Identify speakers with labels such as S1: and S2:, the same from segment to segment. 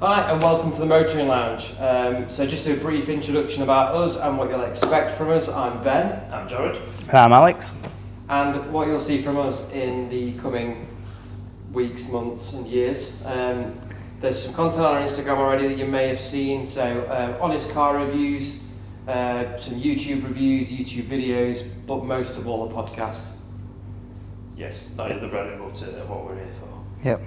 S1: Hi and welcome to the Motoring Lounge. So just a brief introduction about us and what you'll expect from us. I'm Ben.
S2: I'm Jared.
S3: I'm Alex.
S1: And what you'll see from us in the coming weeks, months and years. There's some content on our Instagram already that you may have seen. So honest car reviews, some YouTube reviews, YouTube videos, but most of all a podcast.
S2: Yes, that is the bread and butter of what we're here for.
S3: Yep.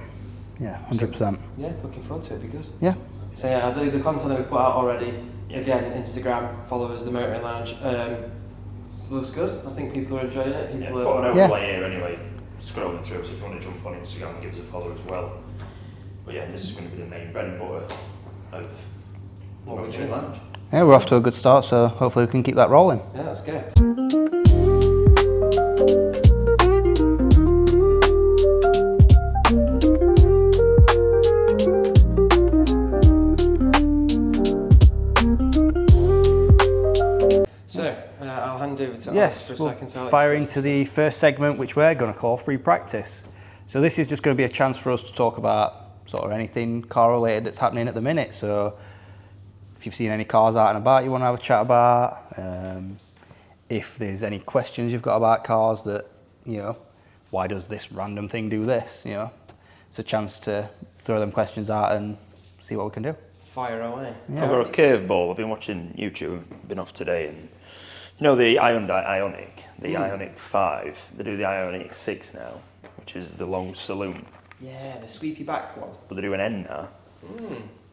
S3: Yeah, 100%.
S1: So, yeah, looking forward to it. It'll be good.
S3: Yeah.
S1: So yeah, the content that we've put out already,
S2: Yes.
S1: again, Instagram, follow us, the Motoring Lounge. It looks good. I think people are enjoying it.
S2: Yeah,
S1: People
S2: got an
S1: are,
S2: overlay here anyway, scrolling through, so if you want to jump on Instagram and give us a follow as well. But yeah, this is going to be the main bread and butter of
S1: What we're
S2: Motoring
S1: doing.
S2: Lounge.
S3: Yeah, we're off to a good start, so hopefully we can keep that rolling.
S1: Yeah, let's go. So, I'll hand over to Alex
S3: Yes,
S1: for a
S3: we'll
S1: second. So Alex
S3: fire
S1: first.
S3: into the first segment, which we're going to call Free Practice. So this is just going to be a chance for us to talk about sort of anything car related that's happening at the minute. So if you've seen any cars out and about you want to have a chat about, if there's any questions you've got about cars that, you know, why does this random thing do this, you know, it's a chance to throw them questions out and see what we can do.
S1: Fire away.
S3: Yeah.
S2: I've got a curveball. I've been watching YouTube, been off today, and you know the Hyundai Ioniq, the Ioniq 5, they do the Ioniq 6 now, which is the long saloon,
S1: Yeah, the sweepy back one.
S2: but they do an N now.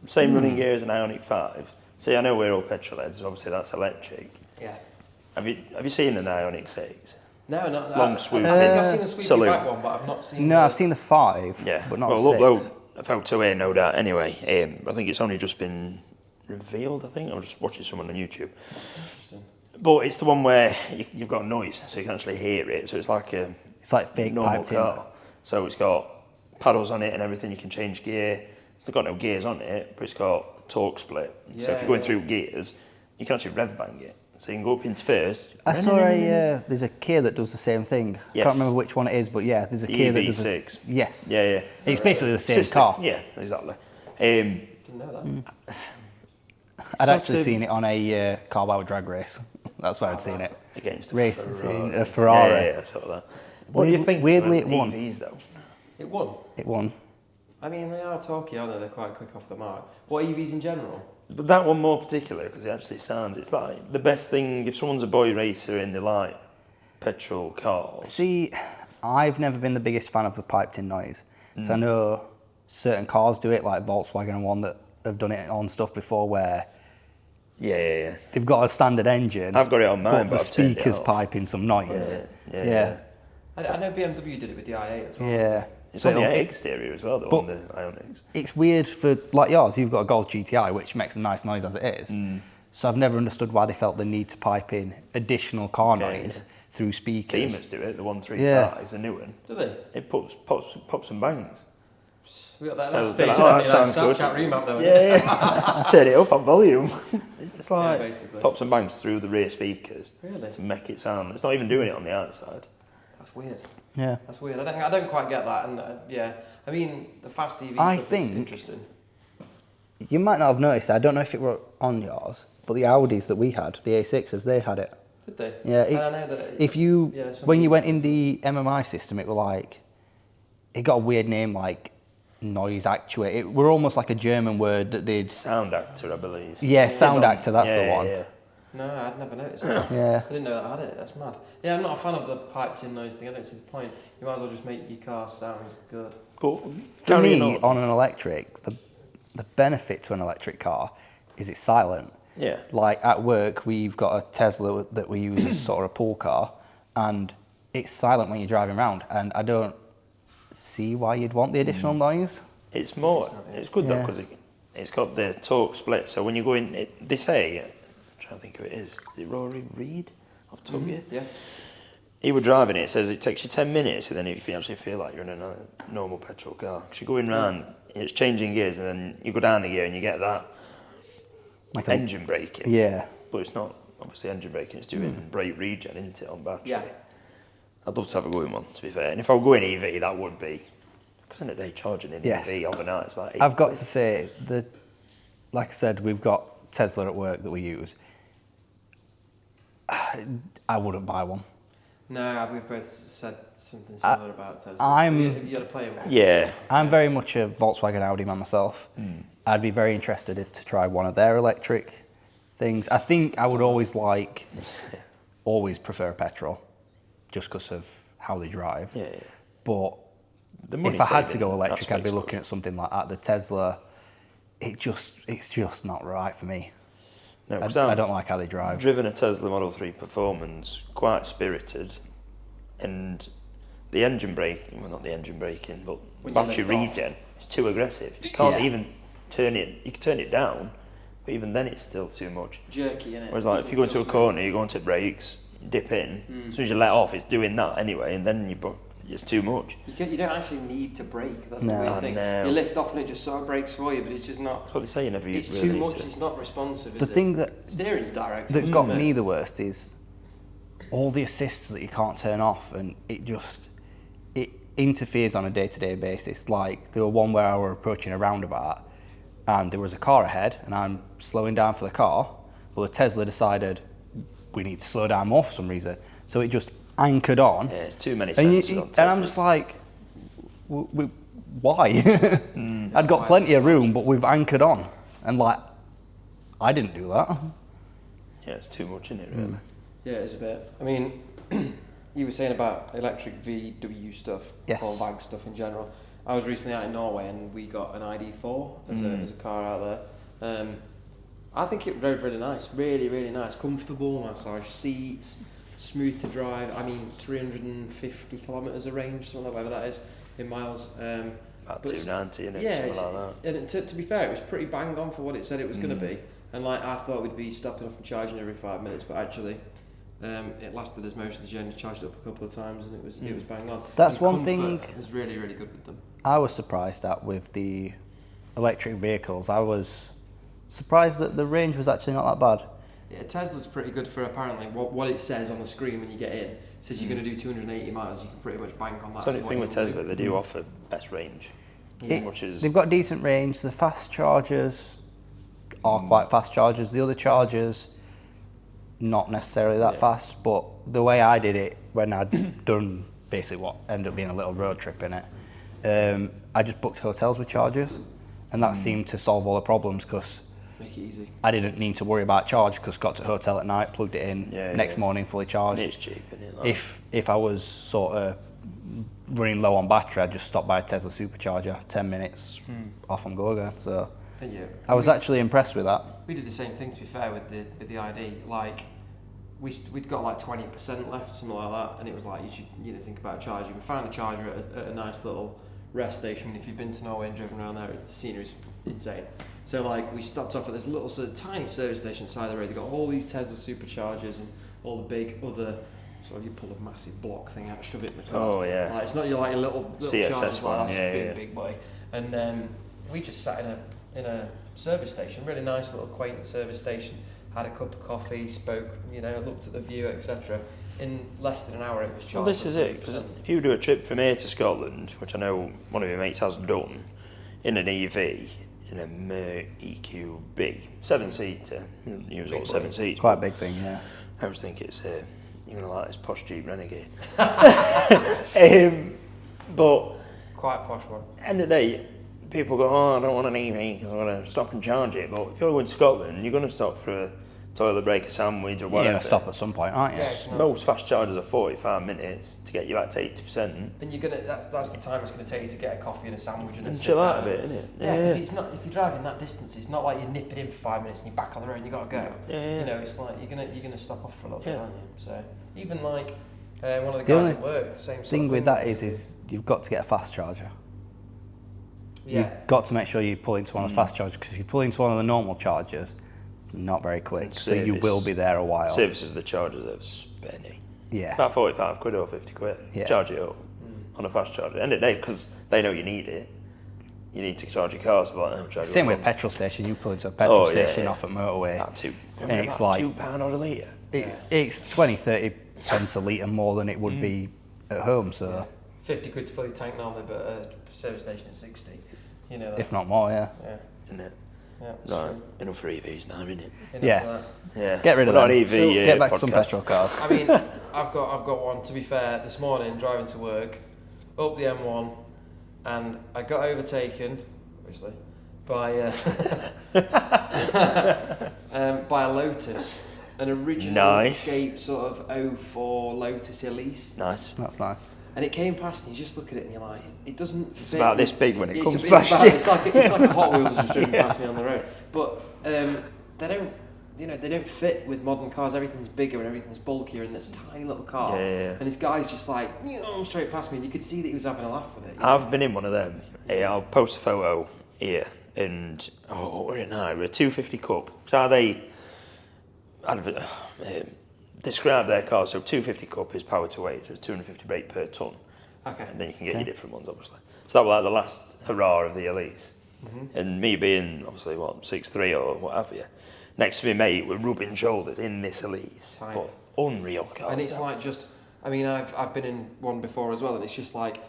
S2: Same running gear as an Ioniq 5. See, I know we're all petrolheads, so obviously that's electric.
S1: Yeah.
S2: Have you seen an Ioniq 6?
S1: No, not
S2: Long swoop
S1: I think I've
S2: in
S1: seen the sweepy
S2: saloon.
S1: back one, but I've not seen.
S3: No, I've seen the 5,
S2: Yeah,
S3: but not
S2: well,
S3: the 6.
S2: upload a photo here, no doubt. Anyway, I think it's only just been revealed. I think I was just watching someone on YouTube.
S1: Interesting.
S2: But it's the one where you've got noise, so you can actually hear it. So it's like a
S3: It's like fake
S2: normal
S3: piped in.
S2: car. So it's got paddles on it and everything. You can change gear. It's got no gears on it, but it's got torque split. So if you're going through gears, you can actually rev bang it. So you can go up into first.
S3: I saw there's a Kia that does the same thing.
S2: Yes.
S3: Can't remember which one it is, but yeah, there's a
S2: The
S3: Kia that does
S2: EV6.
S3: Yes.
S2: Yeah.
S3: It's basically the same
S2: Just-
S3: car.
S2: Yeah, exactly.
S1: Didn't know that.
S3: I'd
S2: sort
S3: actually
S2: of-
S3: seen it on a car wow drag race. That's where I'd seen it.
S2: Against
S3: Race
S2: Ferrari.
S3: a Ferrari.
S2: Yeah, sort of that. What do you think?
S3: Weirdly,
S2: to
S3: it won.
S2: EVs though.
S1: It won.
S3: It won.
S1: I mean, they are talky, aren't they? They're quite quick off the mark. What EVs in general?
S2: But that one more particular because it actually sounds. It's like the best thing if someone's a boy racer and they like petrol cars.
S3: See, I've never been the biggest fan of the piped in noise. So I know certain cars do it, like Volkswagen and one that have done it on stuff before where
S2: Yeah.
S3: they've got a standard engine.
S2: I've got it on mine,
S3: but
S2: but
S3: the
S2: I've turned it
S3: speakers
S2: off.
S3: piping some noise.
S2: Yeah.
S1: I know BMW did it with the i8 as well.
S3: Yeah.
S2: It's
S3: So
S2: on the
S3: it'll-
S2: exterior as well, though,
S3: But-
S2: on the Ioniqs.
S3: It's weird for, like yours, you've got a Golf GTI, which makes a nice noise as it is. So I've never understood why they felt the need to pipe in additional car noise through speakers.
S2: Beamers do it, the 135,
S3: Yeah.
S2: the new one.
S1: Do they?
S2: It pops and bangs.
S1: We got that
S2: So
S1: stage.
S2: they're like,
S1: Oh,
S2: that sounds good.
S1: Snapchat remap though.
S2: Yeah. Just turn it up on volume. It's like
S1: basically.
S2: pops and bangs through the rear speakers
S1: Really?
S2: to make it sound. It's not even doing it on the outside.
S1: That's weird.
S3: Yeah.
S1: That's weird. I don't quite get that. And yeah, I mean the fast EV
S3: I
S1: stuff is
S3: think-
S1: interesting.
S3: You might not have noticed, I don't know if it were on yours, but the Audis that we had, the A6s, they had it.
S1: Did they?
S3: Yeah,
S1: And I know that.
S3: If you,
S1: Yeah, some
S3: when you
S1: people-
S3: went in the MMI system, it were like, it got a weird name like noise actuator. It were almost like a German word that they'd,
S2: Sound actor, I believe.
S3: yeah, sound
S2: on-
S3: actor, that's the
S2: yeah,
S3: one.
S2: Yeah.
S1: No, I'd never noticed that.
S3: Yeah.
S1: I didn't know that I had it. That's mad. Yeah, I'm not a fan of the piped in noise thing. I don't see the point. You might as well just make your car sound good.
S2: But
S3: For me, on an electric, the benefit to an electric car is it's silent.
S2: Yeah.
S3: Like at work, we've got a Tesla that we use as sort of a pool car, and it's silent when you're driving around, and I don't see why you'd want the additional noise.
S2: It's more. It's good though
S3: Yeah.
S2: because it's got the torque split. So when you go in, they say, I'm trying to think who it is. Is it Rory Reid of Top Gear?
S1: Yeah.
S2: He was driving it. It says it takes you 10 minutes, and then if you actually feel like you're in a normal petrol car, because you're going round, it's changing gears, and then you go down a gear and you get that
S3: Like
S2: engine braking.
S3: Yeah.
S2: But it's not obviously engine braking. It's doing brake regen, isn't it, on battery?
S1: Yeah.
S2: I'd love to have a go in one, to be fair. And if I were going EV, that would be Because in the day, charging an
S3: Yes.
S2: EV overnight is about 8
S3: I've got
S2: quid.
S3: to say, like I said, we've got Tesla at work that we use. I wouldn't buy one.
S1: No, we've both said something similar about Tesla.
S3: I'm-
S1: Have you had a play in one?
S2: Yeah.
S3: I'm very much a Volkswagen Audi man myself. I'd be very interested to try one of their electric things. I think I would always prefer petrol, just because of how they drive.
S2: Yeah.
S3: But
S2: The money
S3: if I had to
S2: saving
S3: go electric, I'd be
S2: aspect's
S3: looking at something like that. The Tesla, it's just not right for me.
S2: No, 'cause
S3: I
S2: I've
S3: don't like how they drive.
S2: driven a Tesla Model 3 Performance, quite spirited, and the engine braking, well not the engine braking, but
S1: When you
S2: battery
S1: lift off.
S2: regen is too aggressive. You can't
S3: Yeah.
S2: even turn it, you can turn it down, but even then it's still too much.
S1: Jerky, innit?
S2: Whereas like if you go into a corner, you go into brakes, you dip in, as soon as you let off it's doing that anyway, and then it's too much.
S1: You don't actually need to brake. That's
S3: No.
S1: the weird
S2: I
S1: thing.
S2: know.
S1: You lift off and it just sort of brakes for you, but it's just not.
S2: That's what they say, you never
S1: It's
S2: really
S1: too
S2: need
S1: much.
S2: to.
S1: It's not responsive.
S3: The
S1: is
S3: thing
S1: it? Steering's direct.
S3: that
S1: isn't
S3: got
S1: it?
S3: me the worst is all the assists that you can't turn off, and it interferes on a day-to-day basis. Like there were one where I were approaching a roundabout, and there was a car ahead, and I'm slowing down for the car. Well, the Tesla decided we need to slow down more for some reason, so it just anchored on.
S2: Yeah, it's too many
S3: And,
S2: sensors on
S3: and I'm
S2: Teslas.
S3: just like, why? I'd got plenty of room, but we've anchored on, and like, I didn't do that.
S2: Yeah, it's too much, isn't it, really?
S1: Yeah, it's a bit. I mean, you were saying about electric VW stuff,
S3: Yes.
S1: or VAG stuff in general. I was recently out in Norway and we got an ID4 as a car out there. I think it rode really nice, really, really nice, comfortable, massage seats, smooth to drive. I mean, 350 kilometres of range, something like whatever that is in miles.
S2: About
S1: But it's-
S2: 290, isn't it?
S1: Yeah,
S2: Something like that.
S1: and to be fair, it was pretty bang on for what it said it was going to be. And like I thought we'd be stopping off and charging every 5 minutes, but actually, it lasted as most of the journey. Charged up a couple of times, and it was bang on.
S3: That's
S1: And
S3: one
S1: comfort
S3: thing-
S1: was really, really good with them.
S3: I was surprised at with the electric vehicles. I was surprised that the range was actually not that bad.
S1: Yeah, Tesla's pretty good for apparently what it says on the screen when you get in. It says you're going to do 280 miles. You can pretty much bank on that.
S2: So the
S1: to what
S2: thing with
S1: you'll do.
S2: Tesla, they do offer best range. As much as
S3: They've got decent range. The fast chargers are quite fast chargers. The other chargers, not necessarily that fast. But the way I did it when I'd done basically what ended up being a little road trip in it, I just booked hotels with chargers, and that seemed to solve all the problems because
S1: Make it easy.
S3: I didn't need to worry about charge because got to the hotel at night, plugged it in,
S2: Yeah,
S3: next
S2: yeah.
S3: morning fully charged.
S2: it's cheap, isn't it? Like,
S3: If I was sort of running low on battery, I'd just stop by a Tesla supercharger, 10 minutes, off and go again. So
S1: And yeah,
S3: I was actually impressed with that.
S1: we did the same thing to be fair with the ID. Like we'd got like 20% left, something like that, and it was like you think about charging. We found a charger at a nice little rest station. And if you've been to Norway and driven around there, the scenery's insane. So like we stopped off at this little sort of tiny service station side of the road. They got all these Tesla superchargers and all the big other. So you pull a massive block thing out, shove it in the car.
S2: Oh, yeah.
S1: Like, it's not your like a little
S2: CSS
S1: charger,
S2: one,
S1: like, that's
S2: yeah,
S1: a big
S2: yeah.
S1: big boy. And we just sat in a service station, really nice little quaint service station. Had a cup of coffee, spoke, looked at the view, etc. In less than an hour, it was charged.
S2: well, this is it. 'Cause if you do a trip from here to Scotland, which I know one of your mates has done, in an EV, in a Mer EQB, 7-seater, use all 7 seats.
S3: Quite a big thing, yeah.
S2: I always think it's you're gonna like this posh Jeep Renegade. But
S1: Quite a posh one.
S2: end of the day, people go, oh, I don't want an EV because I'm going to stop and charge it. But if you're going to Scotland, you're going to stop for a toilet break, a sandwich or
S3: You're
S2: whatever.
S3: going to stop at some point, aren't you?
S1: Yeah, it's not.
S2: Most fast chargers are 45 minutes to get you back to 80%.
S1: And that's the time it's going to take you to get a coffee and a sandwich and
S2: And
S1: sit
S2: chill out a
S1: down.
S2: bit, isn't it?
S1: Yeah, because it's not. If you're driving that distance, it's not like you nip it in for 5 minutes and you're back on the road and you got to go.
S2: Yeah.
S1: It's like you're gonna stop off for a little bit,
S2: Yeah.
S1: aren't you? So even like one of the
S3: The
S1: guys
S3: only
S1: at work, same sort
S3: Thing
S1: of
S3: with that is you've got to get a fast charger. You've got to make sure you pull into one of the fast chargers, because if you pull into one of the normal chargers, not very quick.
S2: And
S3: So you
S2: service.
S3: will be there a while.
S2: Services of the chargers are spenny.
S3: Yeah.
S2: About 45 quid or 50 quid.
S3: Yeah.
S2: Charge it up on a fast charger. End of the day, because they know you need it. You need to charge your car, so like, oh, charge
S3: Same
S2: it
S3: with a
S2: up.
S3: petrol station. You pull into a petrol
S2: Oh, yeah,
S3: station
S2: yeah.
S3: off at motorway.
S2: About two.
S3: And it's like
S2: £2 or a litre.
S3: it's 20-30 pence a litre more than it would be at home. So
S1: 50 quid to fully tank normally, but a service station is 60. You know that.
S3: If not more, yeah.
S1: Yeah.
S2: Isn't it?
S1: Yeah.
S2: No, enough for EVs now, isn't it?
S1: Enough
S3: Yeah.
S1: of that.
S2: Yeah.
S3: Get rid of
S2: We're not
S3: them.
S2: an EV,
S3: Get back to some
S2: podcast.
S3: petrol cars.
S1: I mean, I've got one. To be fair, this morning driving to work, up the M1, and I got overtaken, obviously, by by a Lotus, an original
S2: Nice.
S1: shape sort of 04 Lotus Elise,
S2: Nice.
S3: That's nice.
S1: and it came past, and you just look at it, and you're like, it doesn't fit.
S2: It's about this big when it
S1: It's
S2: comes
S1: a-
S2: past you.
S1: it's like a Hot Wheels has just driven past me on the road, but they don't. You know, they don't fit with modern cars. Everything's bigger and everything's bulkier in this tiny little car.
S2: Yeah.
S1: And this guy's just like, straight past me, and you could see that he was having a laugh with it.
S2: I've been in one of them. I'll post a photo here, and what were it now? We're a 250 Cup. So how they describe their car? So 250 Cup is power to weight, so it's 250 brake per ton.
S1: Okay.
S2: And then you can get your different ones, obviously. So that was like the last hurrah of the Elise. And me being obviously 6'3" or what have you, next to me mate, we're rubbing shoulders in this Elise.
S1: Fine.
S2: But unreal car.
S1: And it's like just, I mean, I've been in one before as well, and it's just like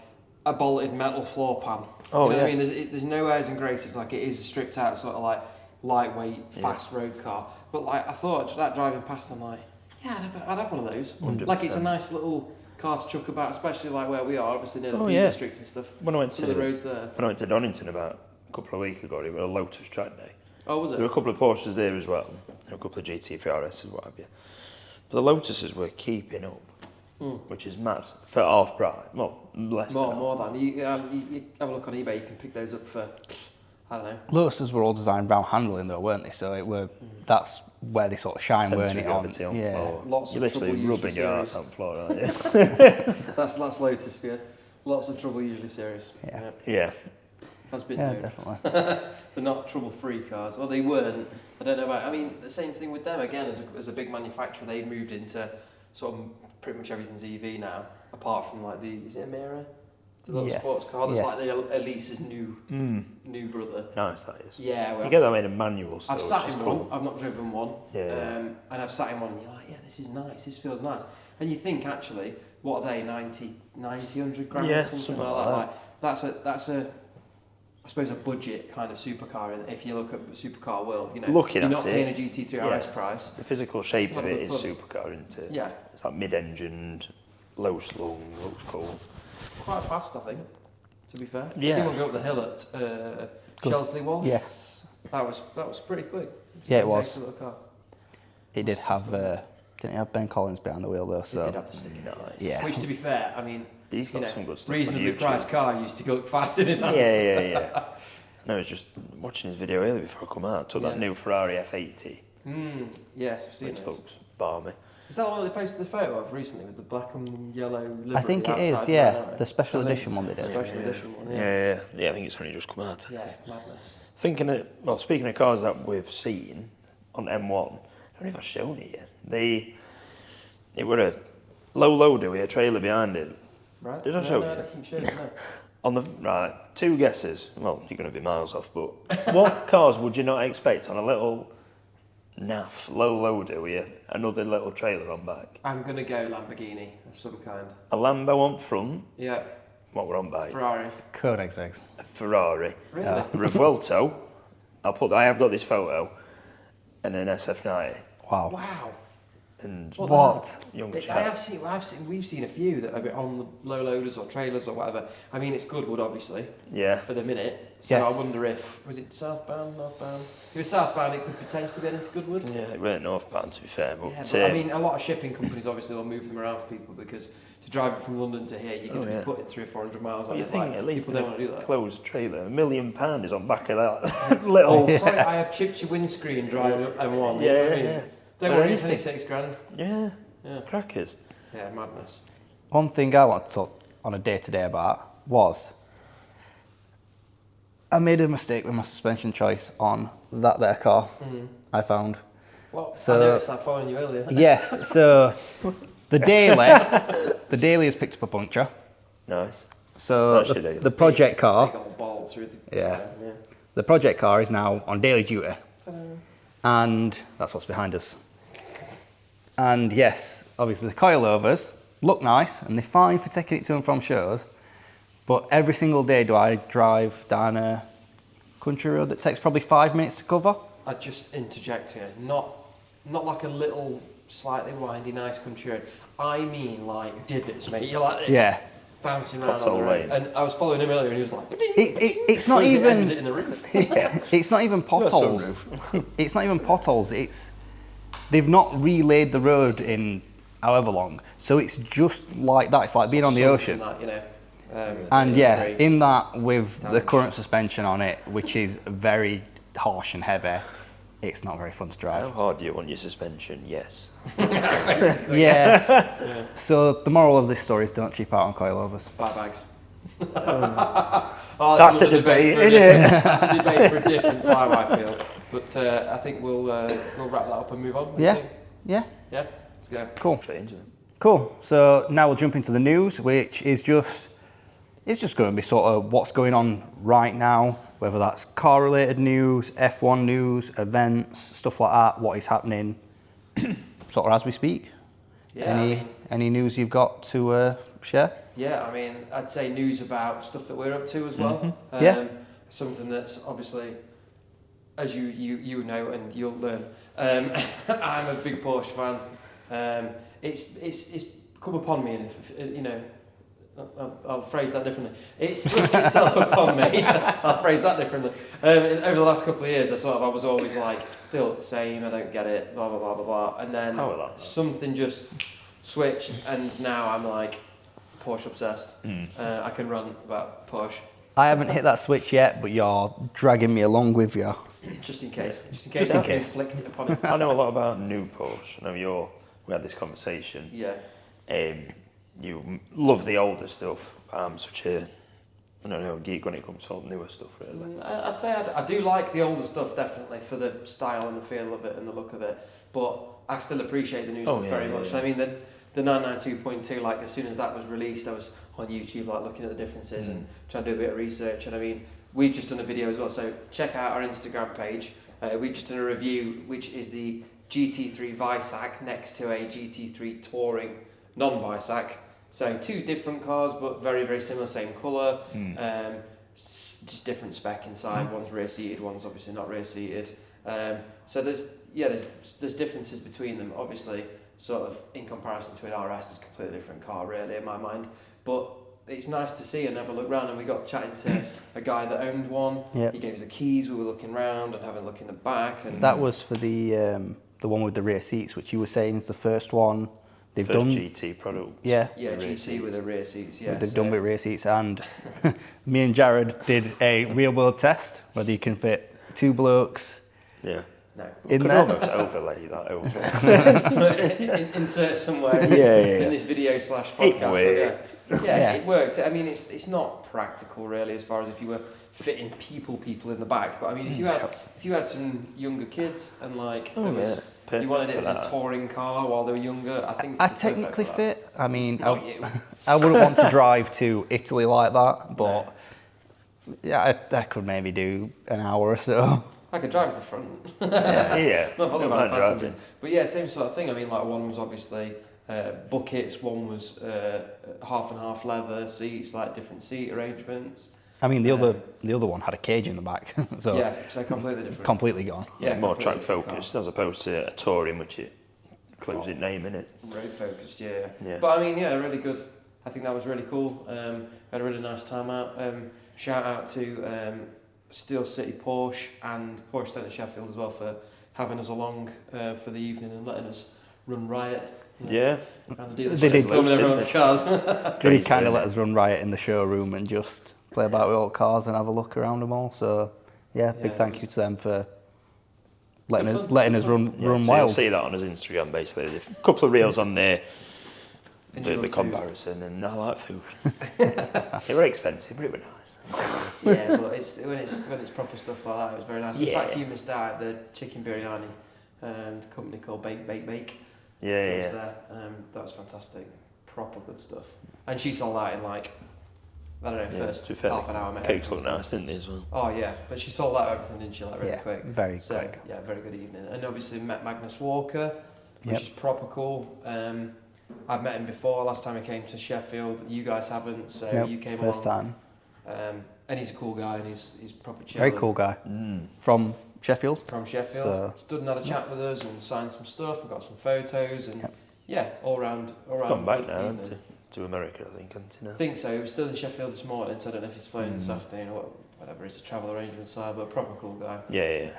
S1: a bolted metal floor pan.
S2: Oh,
S1: you know
S2: yeah.
S1: what I mean? There's no airs and graces. Like, it is a stripped out sort of like lightweight, fast road car. But like, I thought that driving past, I'm like, yeah, I'd have one of those.
S2: 100%.
S1: Like, it's a nice little car to chuck about, especially like where we are, obviously near the
S2: Oh,
S1: Peak
S2: yeah.
S1: Districts and stuff.
S2: When I went
S1: Some
S2: to
S1: of the roads there.
S2: When I went to Donington about a couple of weeks ago, it was a Lotus track day.
S1: Oh, was
S2: There were
S1: it?
S2: a couple of Porsches there as well, and a couple of GT 3RSs, what have you. But the Lotuses were keeping up, which is mad. For half price, well, less than half.
S1: More than. You have a look on eBay, you can pick those up for, I don't know.
S3: Lotuses were all designed round handling though, weren't they? So that's where they sort of shine, weren't
S2: Centre
S3: it?
S2: of gravity on
S3: yeah.
S2: floor.
S1: Lots
S2: You're
S1: of
S2: literally
S1: trouble
S2: rubbing
S1: usually
S2: your ass
S1: serious.
S2: on the floor, aren't you?
S1: That's Lotus for you. Lots of trouble, usually serious.
S3: Yeah.
S2: Yeah.
S1: Has been
S3: Yeah,
S1: known.
S3: definitely.
S1: They're not trouble-free cars. Well, they weren't. I don't know about. I mean, the same thing with them again. As a big manufacturer, they've moved into sort of pretty much everything's EV now, apart from like is it a Mira? The little
S3: Yes,
S1: sports car that's
S3: yes.
S1: like the Elise's new brother.
S2: Nice, that is.
S1: Yeah, well,
S2: You get that in a manual still,
S1: I've sat
S2: which
S1: in
S2: is
S1: one.
S2: cool.
S1: I've not driven one.
S2: Yeah.
S1: And I've sat in one, and you're like, yeah, this is nice. This feels nice. And you think actually, what are they? 90, 100 grand
S2: Yeah,
S1: or something
S2: something
S1: like
S2: like
S1: that.
S2: that.
S1: Like that's a I suppose a budget kind of supercar. And if you look at the supercar world, you know,
S2: Looking
S1: you're
S2: at
S1: not
S2: it,
S1: paying a GT3 RS
S2: yeah.
S1: price.
S2: The physical shape
S1: It's
S2: of
S1: not
S2: it
S1: good
S2: is
S1: fun.
S2: supercar, isn't it?
S1: Yeah,
S2: It's like mid-engined, low slung, looks cool.
S1: quite fast, I think. To be fair,
S2: Yeah.
S1: I've seen one go up the hill at Chelsley Walsh.
S3: Yes.
S1: that was pretty quick.
S3: Yeah, it
S1: Takes
S3: was.
S1: a little car.
S3: It did have, didn't it have Ben Collins behind the wheel though?
S1: It
S3: So
S1: did have the sticky
S2: Nice.
S3: yeah.
S1: Which, to be fair, I mean,
S2: He's got
S1: you know,
S2: some good stuff on
S1: reasonably
S2: YouTube.
S1: priced car used to go fast in his hands.
S2: Yeah. No, I was just watching his video earlier before I come out. Took that
S1: Yeah.
S2: new Ferrari F80,
S1: Yes, I've seen
S2: which
S1: it.
S2: looks balmy.
S1: Is that the one they posted the photo of recently with the black and yellow livery
S3: I think it is,
S1: outside
S3: yeah.
S1: Ferrari?
S3: The special
S1: I think
S3: edition one they did.
S1: Special edition one,
S2: Yeah, I think it's only just come out.
S1: Yeah, madness.
S2: Speaking of cars that we've seen on M1, I don't know if I've shown it yet. It were a low loader with a trailer behind it.
S1: Right?
S2: Did I show
S1: no,
S2: you?
S1: I don't think you showed it, no.
S2: On the right, two guesses. Well, you're going to be miles off, but what cars would you not expect on a little naff low loader with another little trailer on back?
S1: I'm going to go Lamborghini of some kind.
S2: A Lambo on front.
S1: Yeah,
S2: What were on back?
S1: Ferrari.
S3: Koenigseggs.
S2: A Ferrari.
S1: Really?
S3: Yeah.
S2: Revuelto. I have got this photo, and an SF90.
S3: Wow.
S1: Wow.
S2: And
S3: What?
S2: young
S1: I
S2: chap.
S1: have seen. We've seen a few that are on the low loaders or trailers or whatever. I mean, it's Goodwood, obviously,
S2: Yeah.
S1: for the minute. So
S3: Yes.
S1: I wonder if was it southbound, northbound? If it was southbound, it could potentially get into Goodwood.
S2: Yeah, it weren't northbound to be fair, but,
S1: Yeah, but I mean, a lot of shipping companies obviously will move them around for people because to drive it from London to here, you're going to
S2: yeah.
S1: be putting 300 or 400 miles
S2: what
S1: on
S2: you
S1: it.
S2: think
S1: Like,
S2: at least
S1: people don't want to do that.
S2: closed trailer, £1 million is on back of that little.
S1: Oh, sorry, I have chipped your windscreen driving up M1.
S2: Yeah,
S1: you know what I mean?
S2: yeah.
S1: Don't
S2: But
S1: worry, it's only
S2: anything-
S1: £6,000.
S2: Yeah,
S1: Yeah,
S2: crackers.
S1: yeah, madness.
S3: One thing I want to talk on a day-to-day about was I made a mistake with my suspension choice on that there car I found.
S1: Well,
S3: So-
S1: I noticed that following you earlier.
S3: Yes, so the daily has picked up a puncture.
S2: Nice.
S3: So
S2: That's your daily.
S3: the project car,
S1: Big old ball through the
S3: Yeah.
S1: yeah.
S3: the project car is now on daily duty, and that's what's behind us. And yes, obviously the coilovers look nice and they're fine for taking it to and from shows, But every single day do I drive down a country road that takes probably 5 minutes to cover.
S1: I'd just interject here, not like a little slightly windy, nice country road. I mean like divots, mate. You're like this,
S3: Yeah.
S1: bouncing around
S2: Pothole
S1: on the road.
S2: lane.
S1: And I was following him earlier, and he was like,
S3: It's not
S1: It
S3: even.
S1: in the roof.
S3: It's not even potholes. It's not even potholes. They've not relayed the road in however long, so it's just like that. It's like being on the ocean.
S1: Like, you know.
S3: And yeah,
S1: very
S3: in that with the
S1: damage.
S3: current suspension on it, which is very harsh and heavy, it's not very fun to
S2: How
S3: drive.
S2: hard do you want your suspension? Yes.
S3: Yeah. So the moral of this story is don't cheap out on coilovers.
S1: buy bags.
S2: That's a
S1: another
S2: debate,
S1: for
S2: isn't it?
S1: That's a debate for a different time, I feel. But I think we'll wrap that up and move on. What do you
S3: Yeah.
S1: think?
S3: Yeah.
S1: Yeah. Let's go.
S3: Cool.
S2: Straight into it.
S3: Cool. So now we'll jump into the news, which is just going to be sort of what's going on right now, whether that's car-related news, F1 news, events, stuff like that. What is happening, sort of as we speak.
S1: Yeah.
S3: Any news you've got to share?
S1: Yeah, I mean, I'd say news about stuff that we're up to as well.
S3: Yeah.
S1: Something that's obviously, as you know and you'll learn, I'm a big Porsche fan. It's come upon me, and if, you know, I'll phrase that differently. It's thrust itself upon me. I'll phrase that differently. Over the last couple of years, I was always like, they look the same, I don't get it, blah, blah, blah, blah, blah. And then
S2: I would like that.
S1: something just switched, and now I'm like Porsche obsessed. I can run about Porsche.
S3: I haven't hit that switch yet, but you're dragging me along with you.
S1: Just in case.
S3: Just in
S1: I've
S3: case.
S1: inflicted upon it.
S2: I know a lot about new Porsche. I know we had this conversation.
S1: Yeah.
S2: You love the older stuff. I'm such a, I don't know, geek when it comes to all the newer stuff, really.
S1: I'd say I do like the older stuff, definitely, for the style and the feel of it and the look of it. But I still appreciate the new stuff very much.
S2: Yeah.
S1: I mean, the 992.2, like, as soon as that was released, I was on YouTube, like, looking at the differences and trying to do a bit of research. And I mean, we've just done a video as well, so check out our Instagram page. We've just done a review, which is the GT3 Visac next to a GT3 Touring non-Visac. So two different cars, but very, very similar, same colour. Just different spec inside. One's rear seated, one's obviously not rear seated. So there's differences between them. Obviously, sort of in comparison to an RS, it's a completely different car, really, in my mind. But it's nice to see and have a look round. And we got chatting to a guy that owned one.
S3: Yep.
S1: He gave us the keys. We were looking round and having a look in the back. And
S3: That was for the one with the rear seats, which you were saying is the first one they've
S2: First
S3: done.
S2: GT product.
S3: Yeah.
S1: yeah,
S2: the rear
S1: GT with the rear seats. Yeah,
S3: They've done with rear seats, and me and Jared did a real world test whether you can fit two blokes
S2: Yeah.
S1: No.
S3: in
S2: Could
S3: there.
S2: almost overlay that over.
S1: Insert somewhere in this video / podcast.
S2: It
S1: but
S2: worked.
S1: Yeah, it worked. I mean, it's not practical really, as far as if you were fitting people in the back. But I mean, if you had some younger kids and like you wanted it as a touring car while they were younger, I think
S3: I
S1: it's perfect
S3: technically
S1: for that.
S3: fit. I mean,
S1: Not you.
S3: I wouldn't want to drive to Italy like that, but yeah, I could maybe do an hour or so.
S1: I could drive at the front.
S2: Yeah.
S1: Not bothered
S2: Don't
S1: about
S2: mind
S1: passengers.
S2: driving.
S1: But yeah, same sort of thing. I mean, like one was obviously buckets, one was half and half leather seats, like different seat arrangements.
S3: I mean, the other one had a cage in the back, so
S1: Yeah, so completely different.
S3: completely gone.
S1: Yeah,
S2: More
S1: completely
S2: track
S1: different
S2: focused as opposed to a touring, which it includes its name in it.
S1: Road focused, yeah.
S2: Yeah.
S1: But I mean, yeah, really good. I think that was really cool. Had a really nice time out. Shout out to Steel City Porsche and Porsche Centre Sheffield as well for having us along for the evening and letting us run riot.
S2: Yeah.
S1: Around the dealership,
S3: They did.
S1: filming everyone's cars.
S3: They did kind of let us run riot in the showroom and just play about with all the cars and have a look around them all. So yeah, big
S1: Yeah,
S3: thank
S1: it
S3: you
S1: was
S3: to them for
S1: Good fun,
S3: letting
S1: good
S3: us
S1: fun.
S3: run
S2: So you'll
S3: wild.
S2: see that on his Instagram, basically. There's a couple of reels on there,
S1: And you
S2: the
S1: love
S2: comparison, and I like food. They were expensive, but it were nice.
S1: Yeah, but when it's proper stuff like that, it was very nice. In
S2: Yeah.
S1: fact, you missed out the chicken biryani, the company called Bake.
S2: Yeah,
S1: That was
S2: yeah.
S1: there. That was fantastic. Proper good stuff. And she sold out in like, I don't know,
S2: Yeah,
S1: first
S2: to be fair,
S1: half an hour. Maybe.
S2: Cakes look nice, didn't they, as well?
S1: Oh yeah, but she sold out everything, didn't she? Like really
S3: Yeah,
S1: quick.
S3: very
S1: So,
S3: quick.
S1: Yeah, very good evening. And obviously met Magnus Walker, which
S3: Yep.
S1: is proper cool. I've met him before. Last time he came to Sheffield, you guys haven't, so
S3: Nope,
S1: you came
S3: first
S1: along.
S3: time.
S1: And he's a cool guy, and he's proper chill.
S3: Very cool guy. From Sheffield.
S1: From Sheffield.
S3: So-
S1: Stood and had a chat with us and signed some stuff and got some photos and
S3: Yep.
S1: yeah, all round.
S2: Gone back
S1: good
S2: now
S1: evening.
S2: to America, I think, hasn't he?
S1: I think so. He was still in Sheffield this morning, so I don't know if he's flown this afternoon or whatever his travel arrangements are, but proper cool guy.
S2: Yeah.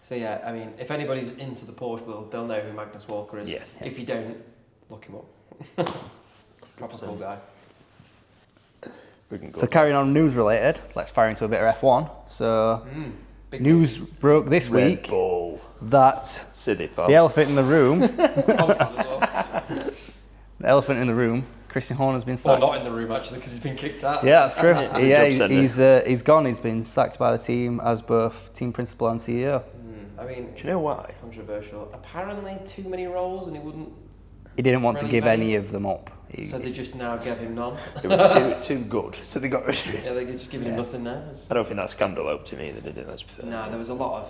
S1: So yeah, I mean, if anybody's into the Porsche world, they'll know who Magnus Walker is.
S2: Yeah.
S1: If you don't, look him up. Proper cool guy.
S2: We can go.
S3: So carrying on news related, let's fire into a bit of F1. So
S1: Big
S3: news broke this
S2: Red
S3: week
S2: Bull.
S3: that
S2: City pal.
S3: the elephant in the room,
S1: Confident as well.
S3: the elephant in the room, Christian Horner's been
S1: Or
S3: sacked.
S1: not in the room actually, because he's been kicked out.
S3: Yeah, that's true. Yeah,
S2: Job
S3: he's gone. He's been sacked by the team as both team principal and CEO.
S1: I mean,
S2: Do you know why?
S1: controversial. Apparently, too many roles, and he wouldn't.
S3: He didn't want to
S1: Really
S3: give
S1: vague.
S3: any of them up.
S1: So they just now gave him none.
S2: They were too good, so they got rid of it.
S1: Yeah, they're just giving him nothing now.
S2: I don't think that scandal helped him either, did it? Let's be fair.
S1: No, there was a lot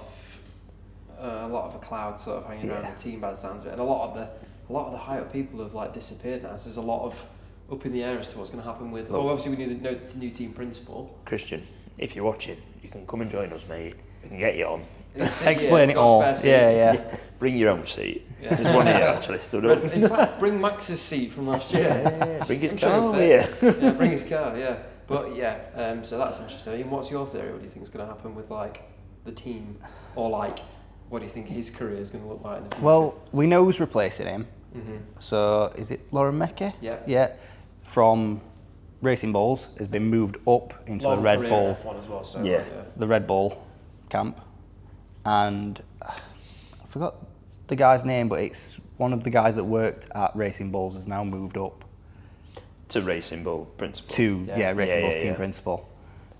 S1: of a cloud sort of hanging around
S3: Yeah.
S1: the team by the sounds of it, and a lot of the higher up people have like disappeared now. So there's a lot of up in the air as to what's going to happen with.
S2: Look.
S1: Oh, obviously we know the new team principal.
S2: Christian, if you're watching, you can come and join us, mate. We can get you on.
S3: Explain it
S1: got a
S3: all.
S1: spare seat.
S3: Yeah.
S2: Bring your own seat.
S1: Yeah.
S2: There's one here actually stood up.
S1: In fact, bring Max's seat from last year.
S2: Yeah, bring his
S1: I'm sure
S2: car
S1: he'll
S2: here.
S1: fit. Yeah, bring his car. Yeah, but yeah. So that's interesting. I mean, what's your theory? What do you think is going to happen with like the team, or like what do you think his career is going to look like in the future?
S3: Well, we know who's replacing him.
S1: Mhm.
S3: So is it Lauren Mecke?
S1: Yeah.
S3: Yeah. From Racing Bulls has been moved up into
S1: Long
S3: the Red
S1: career
S3: Bull,
S1: in F1 as well. So
S2: Yeah.
S3: the Red Bull camp, and I forgot the guy's name, but it's one of the guys that worked at Racing Bulls has now moved up
S2: To Racing Bull principal.
S3: to
S1: Yeah.
S3: Racing
S2: Yeah,
S3: Bulls
S2: yeah,
S3: team
S2: yeah.
S3: principal.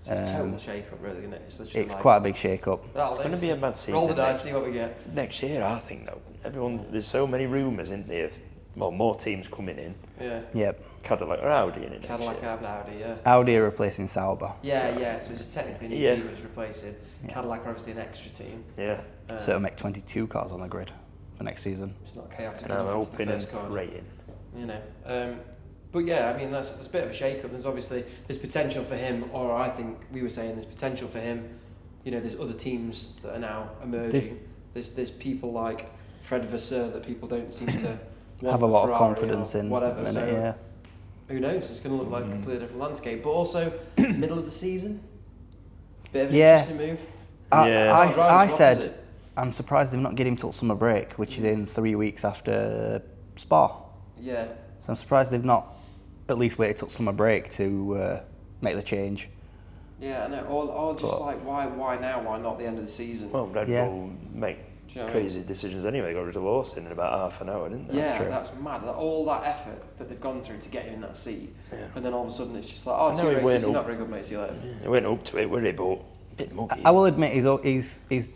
S1: It's a total shake-up, really, isn't it? It's, literally
S3: It's
S1: like,
S3: quite a big shake-up.
S1: It's
S2: gonna be a mad
S1: Roll the
S2: season
S1: dice,
S2: next-
S1: see what we get.
S2: Next year, I think though, there's so many rumours, isn't there? Well, more teams coming in.
S1: Yeah.
S3: Yep.
S2: Cadillac or Audi in it
S1: Cadillac
S2: next year.
S1: Audi, yeah.
S3: Audi are replacing Sauber.
S1: Yeah. So it's technically a new
S2: Yeah.
S1: team it's replacing. Cadillac are obviously an extra team.
S2: Yeah.
S3: So it'll make 22 cars on the grid for next season.
S1: It's not chaotic
S2: And I'm
S1: enough into the
S2: hoping and
S1: first corner.
S2: rating.
S1: You know. But yeah, I mean that's a bit of a shake-up. There's potential for him, or I think we were saying there's potential for him. You know, there's other teams that are now emerging. There's people like Fred Vasseur that people don't seem to want
S3: Have a lot of
S1: Ferrari
S3: confidence
S1: or
S3: in
S1: whatever.
S3: a minute,
S1: So
S3: yeah.
S1: who knows? It's going to look like a completely different landscape. But also middle of the season, bit of an
S3: Yeah.
S1: interesting move.
S2: Yeah.
S3: I said I'm surprised they've not get him till summer break, which is in 3 weeks after Spa.
S1: Yeah.
S3: So I'm surprised they've not at least waited till summer break to make the change.
S1: Yeah, I know. Or just
S3: But-
S1: like why now? Why not the end of the season?
S2: Well, Red
S3: Yeah.
S2: Bull make
S1: Do you know what I mean?
S2: crazy decisions anyway. Got rid of Lawson in about half an hour, didn't they?
S1: Yeah,
S3: true.
S1: that's mad. All that effort that they've gone through to get him in that seat,
S2: Yeah.
S1: and then all of a sudden it's just like, oh,
S2: I know
S1: two
S2: he
S1: races,
S2: went
S1: you're
S2: up.
S1: not very good, mate. See you later.
S2: They went up to it, were they? But a bit muggy.
S3: I will admit he's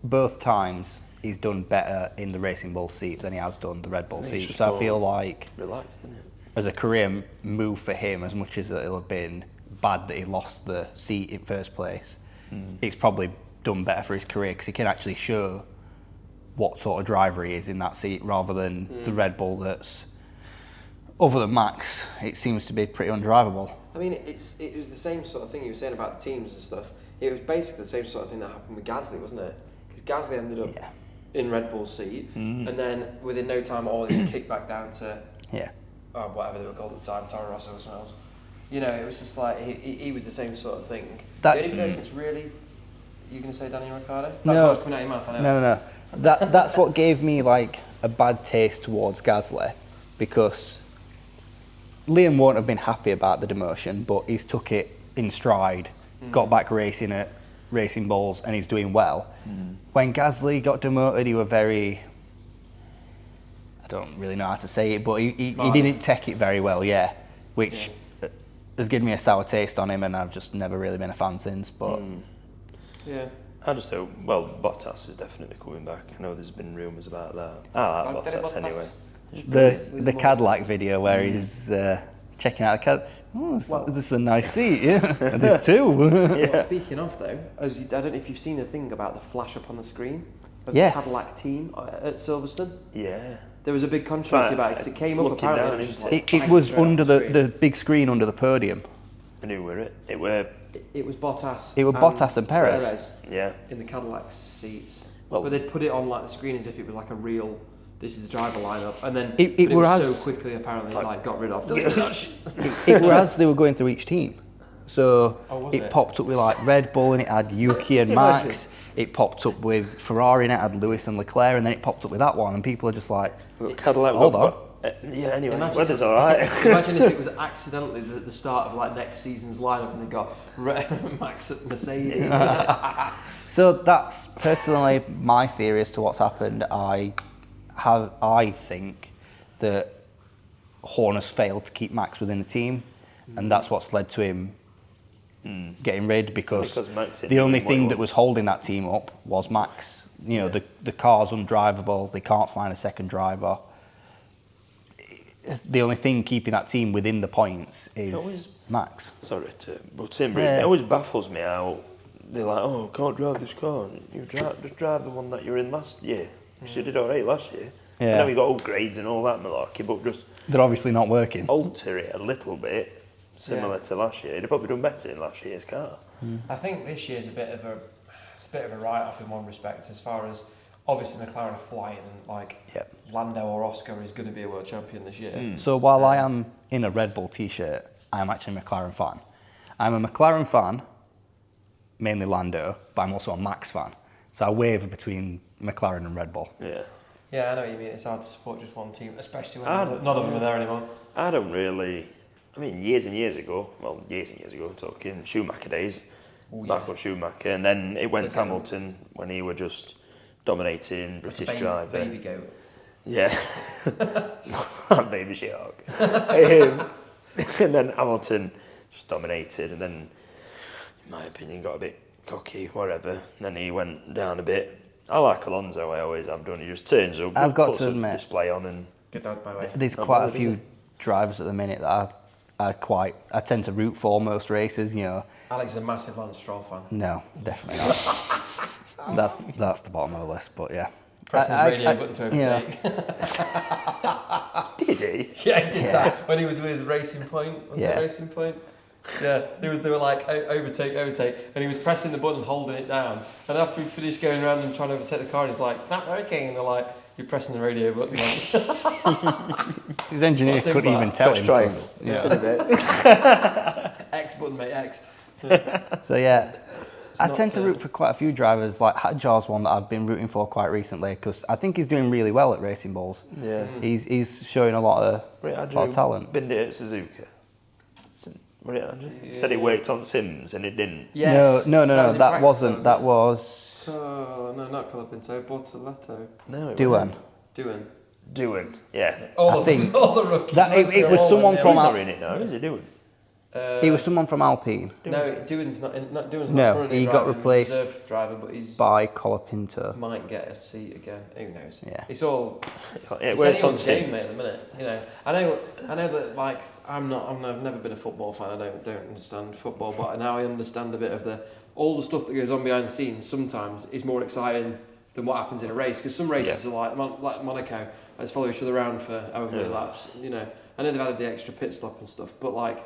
S3: both times he's done better in the Racing Bull seat than he has done the Red Bull
S2: I think
S3: seat.
S2: it's just
S3: So I
S2: more
S3: feel like
S2: relaxed, isn't it?
S3: as a career move for him, as much as it'll have been bad that he lost the seat in first place, it's probably done better for his career because he can actually show what sort of driver he is in that seat rather than the Red Bull that's, other than Max, it seems to be pretty undrivable.
S1: I mean, it was the same sort of thing you were saying about the teams and stuff. It was basically the same sort of thing that happened with Gasly, wasn't it? Because Gasly ended up
S3: Yeah.
S1: in Red Bull's seat, and then within no time, all he was kicked back down to
S3: Yeah.
S1: whatever they were called at the time, Toro Rosso or something else. You know, it was just like he was the same sort of thing.
S3: That-
S1: the only person that's really, you going to say Daniel Ricciardo? That's
S3: No.
S1: what was coming out of your mouth. I know.
S3: No. That's what gave me like a bad taste towards Gasly because Liam won't have been happy about the demotion, but he's took it in stride, got back racing at Racing Bulls, and he's doing well. When Gasly got demoted, he were very, I don't really know how to say it, but he didn't take it very well, which has given me a sour taste on him, and I've just never really been a fan since. But
S1: Yeah.
S2: I just hope, well, Bottas is definitely coming back. I know there's been rumours about that. I like Bottas anyway.
S3: the Cadillac video where he's checking out the Cadillac. Oh, this is a nice seat, yeah. And there's two.
S1: Well, speaking of though, I don't know if you've seen the thing about the flash up on the screen of
S3: Yes.
S1: the Cadillac team at Silverstone.
S2: Yeah.
S1: there was a big controversy about it because it came up
S2: Looking
S1: apparently.
S2: down,
S1: It was, just,
S2: isn't
S1: like,
S3: It was
S1: straight off
S3: under
S1: screen.
S3: the big screen under the podium.
S2: And who were it? It were,
S1: It was Bottas.
S3: It was Bottas and Perez.
S2: yeah.
S1: in the Cadillac seats.
S2: Well-
S1: but they'd put it on like the screen as if it was like a real. This is the driver lineup, and then
S3: It
S1: but was
S3: was-
S1: so quickly apparently
S2: like-
S1: like got rid of.
S3: It was as they were going through each team. So
S1: Oh, was
S3: it
S1: it?
S3: popped up with like Red Bull and it had Yuki and Max. It popped up with Ferrari and it had Lewis and Leclerc, and then it popped up with that one, and people are just like,
S2: Cadillac.
S3: Hold on.
S2: Yeah, anyway,
S1: Imagine-
S2: weather's alright.
S1: Imagine if it was accidentally the start of like next season's lineup, and they got Max at Mercedes.
S3: So that's personally my theory as to what's happened. I think that Horner's failed to keep Max within the team, and that's what's led to him getting rid, because
S2: Max
S3: the only
S2: didn't what he
S3: thing that was holding that team up was Max. You know, the car's undrivable. They can't find a second driver. The only thing keeping that team within the points is
S2: always-
S3: Max.
S2: Sorry to, but Tim,
S3: Yeah.
S2: it always baffles me how they're like, oh, can't drive this car. Just drive the one that you're in last year. You did alright last year.
S3: Yeah.
S2: I know you got upgrades and all that malarkey, but just
S3: They're obviously not working.
S2: alter it a little bit, similar to last year. They'd probably done better in last year's car.
S1: I think this year's a bit of a write-off in one respect, as far as obviously McLaren are flying, and like
S3: Yep.
S1: Lando or Oscar is going to be a world champion this year.
S3: So while I am in a Red Bull t-shirt, I am actually a McLaren fan. I'm a McLaren fan, mainly Lando, but I'm also a Max fan. So I waver between McLaren and Red Bull.
S2: Yeah.
S1: Yeah, I know what you mean. It's hard to support just one team, especially when
S2: Ah,
S1: none of them are there anymore.
S2: I don't really. I mean, years and years ago, talking Schumacher days, Michael Schumacher, and then it went to Hamilton when he were just dominating British driver.
S1: Baby goat.
S2: Yeah, baby shark. And then Hamilton just dominated, and then, in my opinion, got a bit cocky, whatever. And then he went down a bit. I like Alonso. I always have done. He just turns up,
S3: I've got
S2: puts
S3: to
S2: a
S3: admit-
S2: display on, and
S1: Get out my way.
S3: There's
S2: Not
S3: quite a
S2: bothered,
S3: few
S2: is
S3: drivers at the minute that I tend to root for most races, you know.
S1: Alex is a massive Lance Stroll fan.
S3: No, definitely not. that's the bottom of the list, but yeah.
S1: Pressing his radio button to
S3: yeah.
S1: overtake.
S2: did he?
S1: Yeah, he did that when he was with Racing Point. Was
S3: Yeah.
S1: it Racing Point? Yeah, they were like overtake, and he was pressing the button, holding it down. And after he finished going around and trying to overtake the car, he's like, "It's not working." And they're like, "You're pressing the radio button."
S3: His engineer
S1: What's
S3: couldn't
S1: in
S3: even
S1: that?
S3: tell
S2: Press
S3: him.
S2: triangle.
S3: 'Cause-
S1: Yeah. X button, mate, X.
S3: So yeah, I
S1: not,
S3: tend to root for quite a few drivers. Like Hadjar's one that I've been rooting for quite recently, because I think he's doing really well at Racing Bulls.
S2: Yeah.
S3: He's showing a lot of talent.
S2: Been there at Suzuka. Was it Andrew? He said he worked on Sims and it didn't.
S1: Yes.
S3: No,
S1: was in
S3: that
S1: practice,
S3: wasn't. That
S1: it?
S3: was
S1: Oh no, not Colapinto, Bortoletto.
S2: No, it
S3: Duan.
S1: Doing.
S2: Doing. Yeah.
S3: I think
S1: all the rookies.
S3: that it was
S1: All
S3: someone
S1: in
S3: from
S1: there.
S2: He's not in it now, is he doing?
S3: He was someone from Alpine
S1: No, Doing's not. Doing's
S3: No,
S1: not currently
S3: he got
S1: driving,
S3: replaced
S1: reserve driver, but he's
S3: by Colapinto.
S1: might get a seat again. Who knows?
S3: Yeah.
S1: It's all.
S2: Yeah,
S1: It's
S2: works on
S1: anyone's game,
S2: Sims.
S1: mate. At the minute, you know. I know that. Like, I've never been a football fan. I don't understand football, but now I understand a bit of all the stuff that goes on behind the scenes. Sometimes is more exciting than what happens in a race, because some races are like Monaco. Let's follow each other around for however many laps. You know, I know they've added the extra pit stop and stuff, but like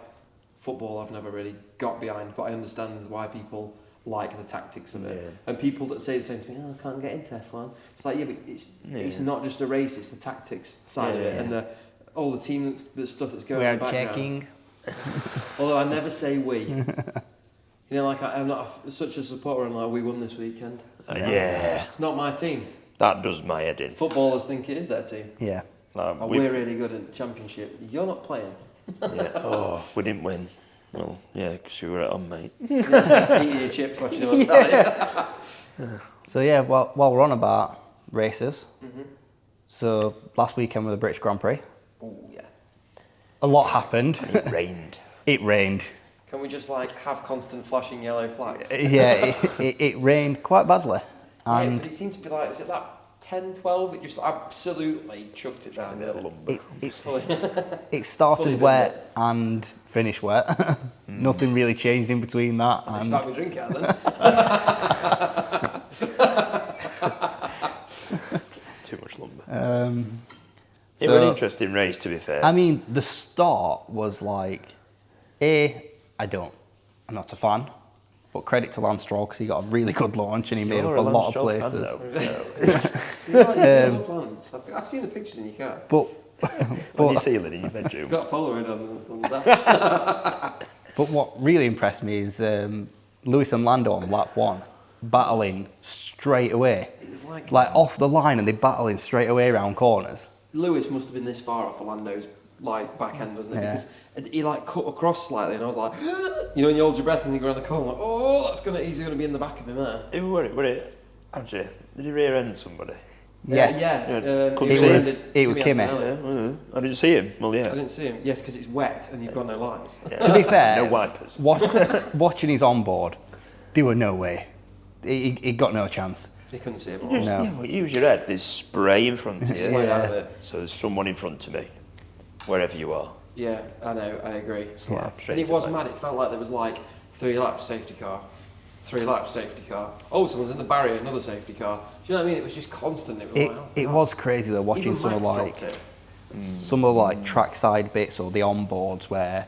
S1: football, I've never really got behind. But I understand why people like the tactics of it.
S2: Yeah.
S1: And people that say the same to me, "Oh, I can't get into F1." It's like, yeah, but it's not just a race; it's the tactics side of it, and all the team the stuff that's going on in the background. Although I never say we. You know, like I'm not such a supporter, and like we won this weekend.
S2: Yeah.
S1: It's not my team.
S2: That does my head in.
S1: Footballers think it is their team.
S3: Yeah.
S1: Oh, we're really good at the championship. You're not playing.
S2: Yeah. Oh, we didn't win. Well, yeah, because you were at home, mate.
S1: Eating your chips, watching them on telly.
S3: So yeah, while we're on about races, so last weekend was the British Grand Prix.
S1: Oh yeah.
S3: A lot happened.
S2: It rained.
S3: It rained.
S1: Can we just like have constant flashing yellow flags?
S3: Yeah, it rained quite badly.
S1: Yeah,
S3: And
S1: but it seemed to be like, was it like 10, 12? It just absolutely chucked it down.
S2: A lumber.
S3: it started
S1: Fully
S3: wet and finished wet. Nothing really changed in between that.
S1: It's
S3: And
S1: about me drink out then.
S2: Too much lumber. It was an interesting race, to be fair.
S3: I mean, the start was like, I'm not a fan, but credit to Lance Stroll because he got a really good launch and he made up a lot of places.
S1: I've seen the pictures in your car.
S3: But
S2: On your ceiling in your bedroom.
S1: It's got a Polaroid on the dash.
S3: But what really impressed me is Lewis and Lando on lap 1 battling straight away.
S1: It was like
S3: off the line and they battling straight away around corners.
S1: Lewis must have been this far off Lando's back end, wasn't it?
S3: Yeah.
S1: Because he cut across slightly, and I was like, when you hold your breath and you go around the corner, like, oh, he's gonna be in the back of him there.
S2: Who were it? Andrew, did he rear end somebody?
S3: Yes.
S1: It
S3: was Kimi.
S2: I didn't see him. Well, yeah.
S1: I didn't see him. Yes, because it's wet and you've got no lights.
S2: Yeah.
S3: To be fair,
S2: no wipers.
S3: Watching his onboard, there were no way. He got no chance.
S1: He couldn't see it.
S3: No.
S2: Use your head. There's spray in front of you.
S1: Slide out of it.
S2: So there's someone in front of me, wherever you are.
S1: Yeah, I know. I agree.
S2: Slap straight
S1: And it
S2: to
S1: was
S2: left.
S1: mad. It felt like there was like 3 laps safety car, 3 laps safety car. Oh, someone's in the barrier, another safety car. Do you know what I mean? It was just constant. It was like, oh,
S3: It
S1: God.
S3: was crazy though, watching
S1: Even
S3: some of
S1: Max dropped it.
S3: some of like trackside bits or the onboards where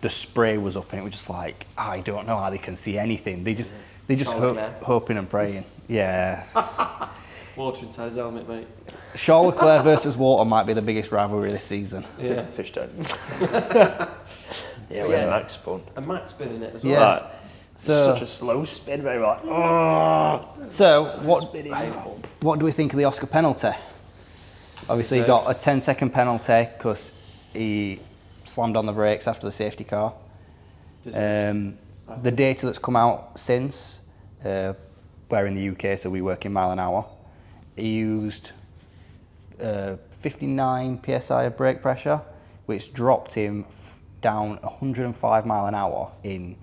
S3: the spray was up and it was just like, I don't know how they can see anything. They just hoping and praying. Yes.
S1: Water inside his helmet, mate.
S3: Charles Leclerc versus Water might be the biggest rivalry this season.
S1: Yeah.
S2: Fish tank.
S1: Yeah.
S2: When Max spun.
S1: And Max been in it as well.
S3: Yeah.
S2: Like,
S3: So-
S2: such a slow spin, very like, oh.
S3: So what
S2: Painful.
S3: do we think of the Oscar penalty? Obviously, he got a 10-second penalty because he slammed on the brakes after the safety car. The data that's come out since, we're in the UK, so we work in mile an hour. He used 59 psi of brake pressure, which dropped him down 105 mile an hour in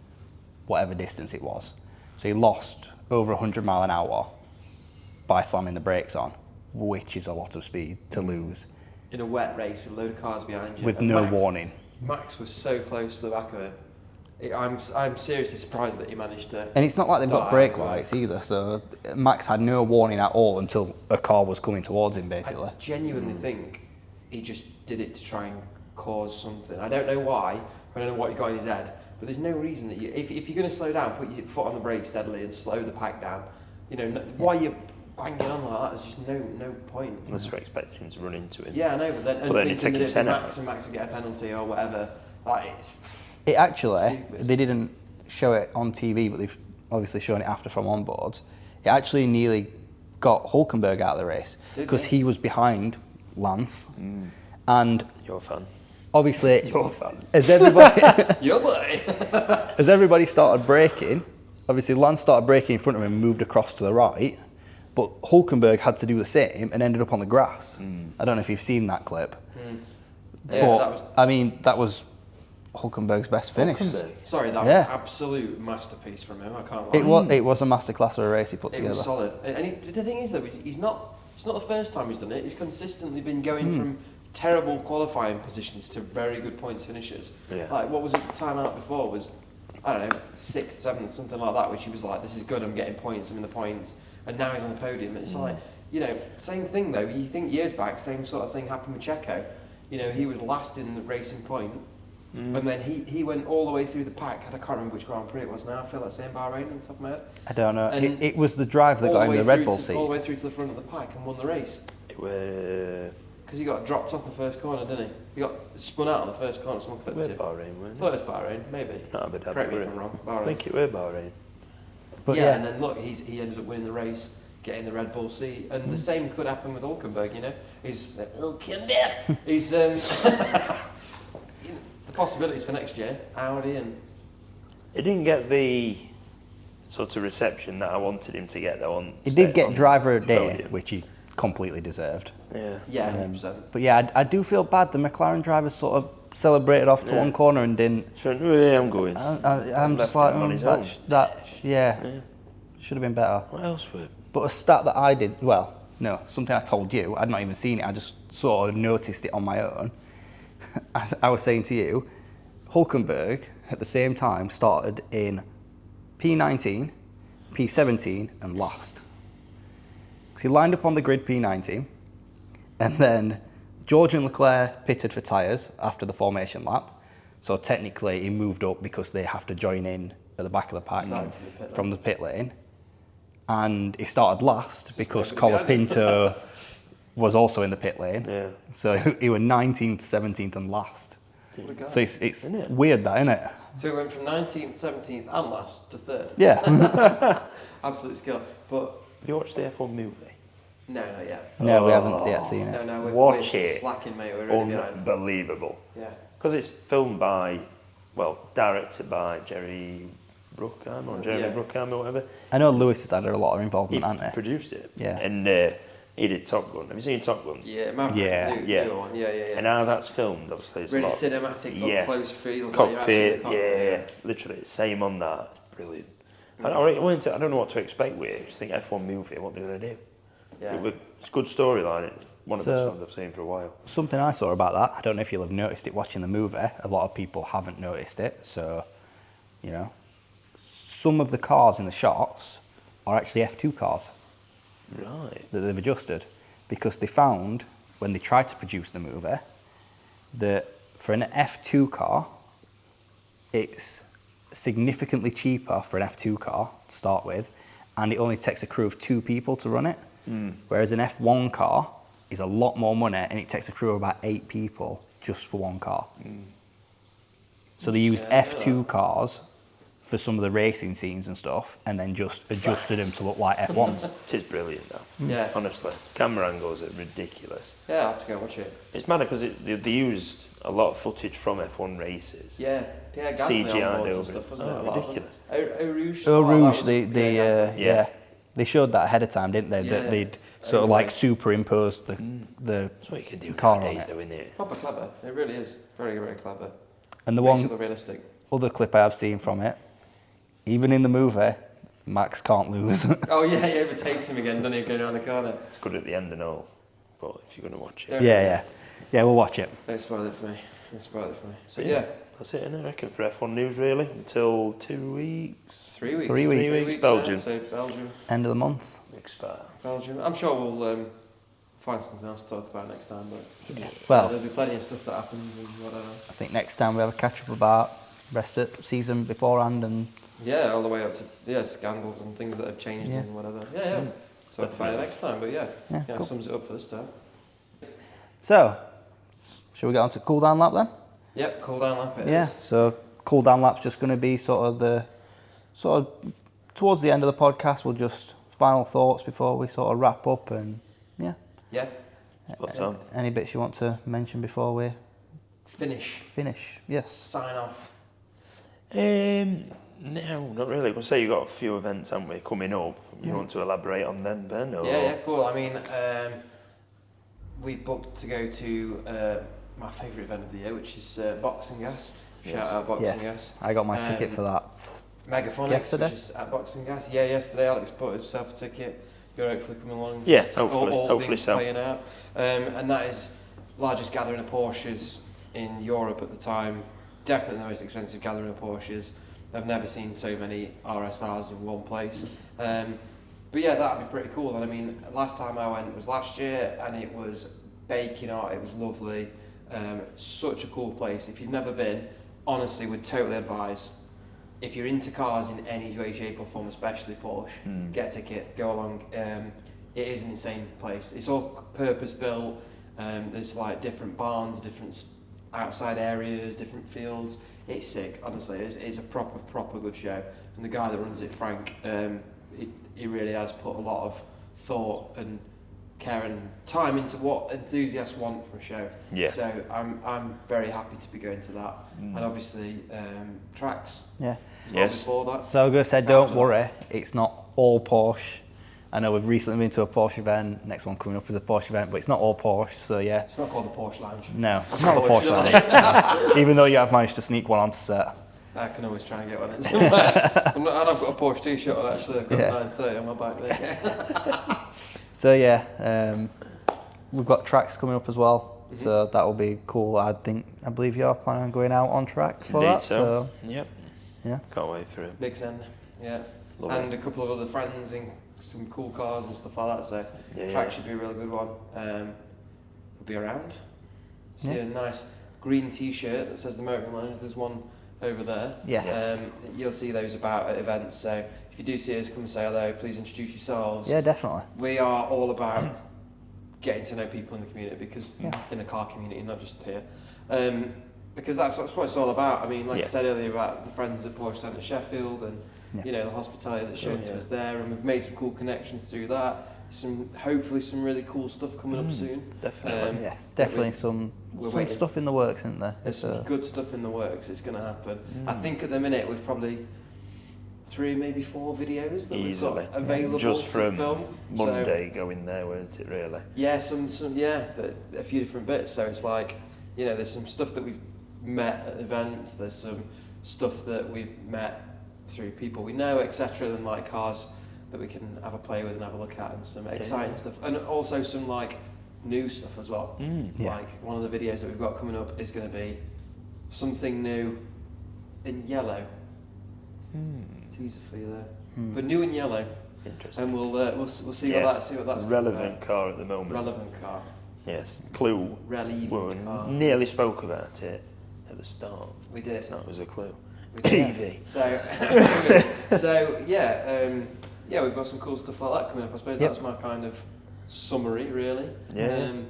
S3: whatever distance it was. So he lost over 100 mile an hour by slamming the brakes on, which is a lot of speed to lose
S1: In a wet race with a load of cars behind you.
S3: with
S1: And
S3: no
S1: Max-
S3: warning.
S1: Max was so close to the back of it. I'm seriously surprised that he managed to.
S3: And it's not like they've got
S1: die
S3: brake
S1: anyway.
S3: lights either, so Max had no warning at all until a car was coming towards him,
S1: I
S3: basically.
S1: genuinely think he just did it to try and cause something. I don't know why. I don't know what he got in his head. But there's no reason that if you're going to slow down, put your foot on the brake steadily and slow the pack down. Why you're banging on like that, there's just no point.
S2: Unless we're expecting him to run into him.
S1: Yeah, I know, but then
S2: Well, then you take him 10 out.
S1: Max and Max would get a penalty or whatever. Like, it's
S3: It actually,
S1: Stupid.
S3: they didn't show it on TV, but they've obviously shown it after from onboards. It actually nearly got Hulkenberg out of the race
S1: Did
S3: because
S1: it?
S3: he was behind Lance. And
S2: You're a fan.
S3: obviously,
S2: You're a fan.
S3: as everybody,
S1: your boy.
S3: as everybody started braking, obviously Lance started braking in front of him and moved across to the right, but Hulkenberg had to do the same and ended up on the grass. I don't know if you've seen that clip.
S1: Yeah,
S3: But, that was Hulkenberg's best finish.
S1: Sorry, that
S3: Yeah.
S1: was absolute masterpiece from him. I can't lie.
S3: It was a masterclass of a race he put
S1: It
S3: together.
S1: was solid. And the thing is, though, it's not the first time he's done it. He's consistently been going from terrible qualifying positions to very good points finishes.
S2: Yeah.
S1: Like, what was it, the time out before was, I don't know, 6th, 7th, something like that, which he was like, this is good, I'm getting points, I'm in the points. And now he's on the podium. And it's like, same thing, though. You think years back, same sort of thing happened with Checo. He was last in the racing point. And then he went all the way through the pack. I can't remember which Grand Prix it was now. I feel like saying Bahrain on the top of my head.
S3: I don't know.
S1: And
S3: It was the drive that
S1: All
S3: got him
S1: way
S3: the Red
S1: through
S3: Bull
S1: to-
S3: seat.
S1: All the way through to the front of the pack and won the race.
S2: It was...
S1: Because he got dropped off the first corner, didn't he? He got spun out on the first corner, someone clipped
S2: Where's
S1: it.
S2: Bahrain, weren't
S1: I thought it was Bahrain, maybe.
S2: Not Abu Dhabi,
S1: Correct me
S2: were
S1: if
S2: it?
S1: I'm wrong.
S2: I
S1: Bahrain.
S2: think it was Bahrain.
S3: But
S1: yeah,
S3: yeah.
S1: and then look, he ended up winning the race, getting the Red Bull seat, and the same could happen with Hulkenberg. He's Hulkenberg. He's the possibilities for next year, Audi and
S2: It didn't get the sort of reception that I wanted him to get, though.
S3: He did get
S2: on
S3: driver of the day,
S2: podium.
S3: which he completely deserved.
S1: yeah, 100%.
S3: But yeah, I do feel bad. The McLaren drivers sort of celebrated off to one corner and didn't.
S2: She went, oh, yeah, I'm going.
S3: I'm just
S2: Left
S3: like,
S2: him on his own.
S3: yeah, should have been better.
S2: What else were...
S3: But a stat that I did, something I told you, I'd not even seen it, I just sort of noticed it on my own. I was saying to you, Hulkenberg at the same time started in P19, P17 and last. Because he lined up on the grid P19 and then George and Leclerc pitted for tyres after the formation lap. So technically he moved up because they have to join in at the back of the pack from the pit lane. And he started last because Colapinto was also in the pit lane.
S2: Yeah.
S3: So he was 19th, 17th and last.
S1: What a guy.
S3: So it's weird that, isn't it?
S1: So he went from 19th, 17th and last to 3rd.
S3: Yeah.
S1: Absolute skill. But
S2: Have you watched the F1 movie?
S1: no, not yet.
S3: No, we haven't yet seen it.
S1: No,
S2: Watch
S1: we're
S2: it.
S1: slacking, mate. We're really behind.
S2: Unbelievable.
S1: Yeah.
S2: Because it's filmed by, directed by Jerry Bruckheimer or Jeremy Bruckheimer or whatever.
S3: I know Lewis has had a lot of involvement,
S2: He
S3: hasn't he?
S2: produced it.
S3: Yeah.
S2: And he did Top Gun. Have you seen Top Gun?
S1: Yeah, Maverick.
S3: Yeah.
S1: New one. Yeah.
S2: And how that's filmed, obviously, it's
S1: Really
S2: a lot.
S1: cinematic, up close feels like you're actually in the
S2: Cockpit,
S1: cockpit.
S2: literally, same on that. Brilliant. I don't know what to expect with it. Just think F1 movie, what they're going to do.
S1: Yeah.
S2: It's a good storyline. One of the
S3: So-
S2: best ones I've seen for a while.
S3: Something I saw about that, I don't know if you'll have noticed it watching the movie, a lot of people haven't noticed it, so, you know, some of the cars in the shots are actually F2 cars
S2: Right.
S3: that they've adjusted, because they found, when they tried to produce the movie, that for an F2 car, it's significantly cheaper for an F2 car to start with, and it only takes a crew of 2 people to run it, whereas an F1 car is a lot more money and it takes a crew of about 8 people just for one car. So they used F2 cars for some of the racing scenes and stuff, and then just adjusted them to look like F1s.
S2: It is brilliant, though.
S1: Yeah.
S2: Honestly. Camera angles are ridiculous.
S1: Yeah, I have to go watch it.
S2: It's mad because they used a lot of footage from F1 races.
S1: Yeah, Gasly
S2: CGI
S1: on boards and
S2: over
S1: stuff,
S2: it.
S1: wasn't it?
S2: Oh,
S1: A lot
S2: ridiculous.
S1: of them. Eau Rouge.
S3: Eau
S1: stuff like that
S3: Rouge,
S1: was-
S3: yeah, they showed that ahead of time, didn't they?
S1: Yeah.
S3: That they'd sort of like superimposed the
S2: That's what you can do
S3: car on
S2: nowadays,
S3: it.
S2: though, isn't it?
S1: Proper clever. It really is. Very, very clever.
S3: And the
S1: Makes
S3: one
S1: it look realistic.
S3: other clip I have seen from it, even in the movie, Max can't lose.
S1: Oh yeah, he overtakes him again, doesn't he, going around the corner?
S2: It's good at the end and all. But if you're going to watch it.
S1: Don't-
S3: yeah, we'll watch it.
S1: Don't spoil it for me. Don't spoil it for me.
S2: So
S1: But yeah,
S2: that's it, innit, I reckon, for F1 news, really. Until 2 weeks.
S1: 3 weeks.
S3: 3 weeks.
S1: 3 weeks.
S2: Belgium.
S1: Yeah, so Belgium.
S3: End of the month.
S1: Belgium. I'm sure we'll find something else to talk about next time, but
S3: Well,
S1: there'll be plenty of stuff that happens and whatever.
S3: I think next time we have a catch up about rest of the season beforehand and
S1: Yeah, all the way up to scandals and things that have changed
S3: Yeah.
S1: and whatever. Yeah. So we'll find it next time, but yeah,
S3: cool.
S1: sums it up for this time.
S3: So, shall we get on to cool down lap then?
S1: Yep, cool down lap it
S3: Yeah.
S1: is.
S3: So cool down lap's just going to be sort of towards the end of the podcast. We'll just final thoughts before we sort of wrap up and yeah.
S1: Yeah,
S2: What's on?
S3: Any bits you want to mention before we
S1: finish.
S3: Yes.
S1: Sign off.
S2: No, not really. We'll say you've got a few events, haven't we, coming up. You want to elaborate on them, Ben? Or?
S1: Yeah, cool. I mean, we booked to go to my favourite event of the year, which is Boxing Gas. Shout out Boxing Gas.
S3: I got my ticket for that.
S1: Megaphonics,
S3: Yesterday?
S1: which is at Boxing Gas. Yeah, yesterday Alex bought himself a ticket. You're hopefully coming along.
S2: Yeah,
S1: Just
S2: hopefully
S1: things
S2: so.
S1: playing out. And that is largest gathering of Porsches in Europe at the time. Definitely the most expensive gathering of Porsches. I've never seen so many RSRs in one place. But yeah, that'd be pretty cool. And I mean, last time I went was last year, and it was baking hot. It was lovely. Such a cool place. If you've never been, honestly, would totally advise. If you're into cars in any way, shape or form, especially Porsche, get a ticket, go along. It is an insane place. It's all purpose built. There's like different barns, different outside areas, different fields. It's sick, honestly. It's a proper good show. And the guy that runs it, Frank, he really has put a lot of thought and care and time into what enthusiasts want from a show.
S2: Yeah.
S1: So I'm very happy to be going to that. And obviously tracks.
S3: Yeah.
S2: Yes.
S1: Before that.
S3: So I'm going to say, don't worry, it's not all Porsche. I know we've recently been to a Porsche event. Next one coming up is a Porsche event, but it's not all Porsche. So yeah.
S1: It's not called the Porsche Lounge.
S3: No, it's not a Porsche event. Even though you have managed to sneak one onto set.
S1: I can always try and get one in somewhere. And I've got a Porsche t-shirt on actually. I've got
S3: Yeah.
S1: 930 on my back there.
S3: So yeah, we've got tracks coming up as well. So that will be cool. I believe you're planning on going out on track for
S2: Indeed
S3: that.
S2: so. Yep.
S3: Yeah.
S2: Can't wait for it.
S1: Big send. Yeah.
S2: Love
S1: and a couple of other friends in some cool cars and stuff like that. So
S2: Yeah,
S1: track
S2: yeah.
S1: should be a really good one. We'll be around. See a nice green T-shirt that says the Motoring Lounge. There's one over there.
S3: Yes.
S1: You'll see those about at events. So if you do see us, come and say hello. Please introduce yourselves.
S3: Yeah, definitely.
S1: We are all about getting to know people in the community, because in the car community, not just here. Because that's what it's all about. I mean, like I said earlier about the friends at Porsche Centre Sheffield, and you know, the hospitality that's shown to us there, and we've made some cool connections through that. Hopefully some really cool stuff coming up soon.
S2: Definitely.
S3: Yes, definitely some stuff in the works, isn't there?
S1: There's some good stuff in the works. It's going to happen. I think at the minute we've probably 3, maybe 4 videos that we've got available
S2: just from
S1: to film.
S2: Monday going there, weren't it? Really?
S1: Yeah, a few different bits. So it's like, you know, there's some stuff that we've met at events. There's some stuff that we've met through people we know, etc. Then like cars that we can have a play with and have a look at, and some exciting stuff, and also some like new stuff as well. Like one of the videos that we've got coming up is going to be something new in yellow. Teaser for you there, but new in yellow.
S2: Interesting.
S1: And we'll see what that's
S2: relevant car at the moment.
S1: Relevant car.
S2: Yes, clue.
S1: Relevant car.
S2: Nearly spoke about it at the start.
S1: We did.
S2: That was a clue.
S1: We did.
S2: EV.
S1: Yeah, we've got some cool stuff like that coming up. I suppose that's my kind of summary, really.
S2: Yeah.
S1: And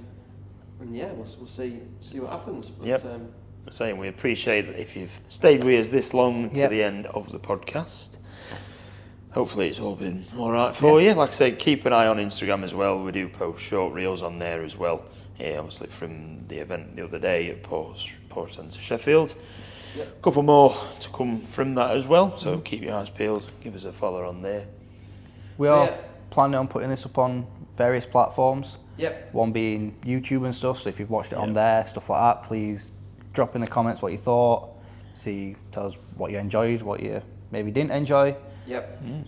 S1: yeah, we'll see what happens. But,
S2: saying we appreciate that if you've stayed with us this long to the end of the podcast. Hopefully it's all been all right for you. Like I say, keep an eye on Instagram as well. We do post short reels on there as well. Obviously from the event the other day at Porsche Centre Sheffield. A couple more to come from that as well. So keep your eyes peeled. Give us a follow on there.
S3: We are planning on putting this up on various platforms. One being YouTube and stuff. So if you've watched it on there, stuff like that, please drop in the comments what you thought. Tell us what you enjoyed, what you maybe didn't enjoy.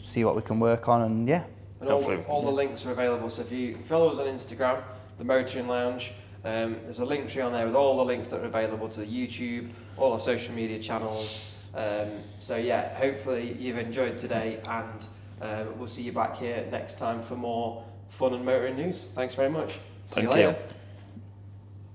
S3: See what we can work on, and
S1: And all the links are available. So if you follow us on Instagram, the Motoring Lounge, there's a link tree on there with all the links that are available to the YouTube, all our social media channels. Hopefully you've enjoyed today, and we'll see you back here next time for more fun and motoring news. Thanks very much. See you later.